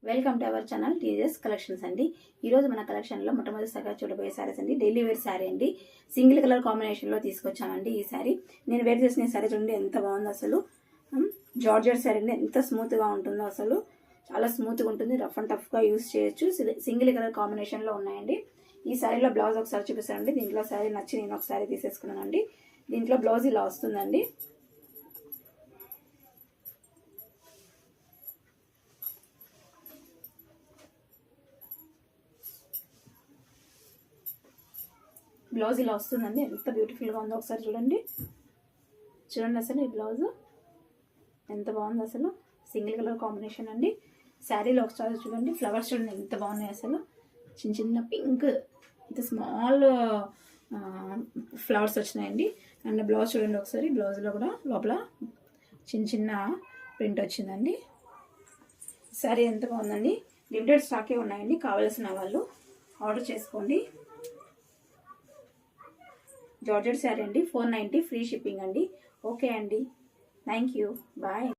Welcome to our channel TJ's collections అండి. ఈ రోజు మన కలెక్షన్ లో మొట్టమొదటిసారిగా చూడబోయే సారీస్ అండి. డైలీ వేర్ సారీ అండి. సింగిల్ కలర్ కాంబినేషన్ లో తీసుకొచ్చామండి. ఈ సారీ నేను వేర్ చేసిన సారీ చూడండి ఎంత బాగుందో అసలు. జార్జెట్ సారీ అండి. ఎంత స్మూత్ గా ఉంటుందో అసలు. చాలా స్మూత్ గా ఉంటుంది. రఫ్ అండ్ టఫ్ గా యూస్ చేయొచ్చు. సింగిల్ కలర్ కాంబినేషన్ లో ఉన్నాయండి. ఈ సారీలో బ్లౌజ్ ఒకసారి చూపిస్తానండి. దీంట్లో సారీ నచ్చి నేను ఒక సారీ తీసేసుకున్నానండి. దీంట్లో బ్లౌజ్ ఇలా వస్తుందండి. బ్లౌజ్ ఇలా వస్తుందండి. ఎంత బ్యూటిఫుల్గా ఉందో ఒకసారి చూడండి. అసలు ఈ బ్లౌజ్ ఎంత బాగుంది అసలు. సింగిల్ కలర్ కాంబినేషన్ అండి. శారీలో ఒకసారి చూడండి. ఫ్లవర్స్ చూడండి ఎంత బాగున్నాయి అసలు. చిన్న చిన్న పింక్ ఇంత స్మాల్ ఫ్లవర్స్ వచ్చినాయండి. అండ్ బ్లౌజ్ చూడండి ఒకసారి. బ్లౌజ్లో కూడా లోపల చిన్న చిన్న ప్రింట్ వచ్చిందండి. శారీ ఎంత బాగుందండి. లిమిటెడ్ స్టాకే ఉన్నాయండి. కావాల్సిన వాళ్ళు ఆర్డర్ చేసుకోండి. జార్జెట్ శారీ అండి. 490 ఫ్రీ షిప్పింగ్ అండి. ఓకే అండి. Thank you. బాయ్.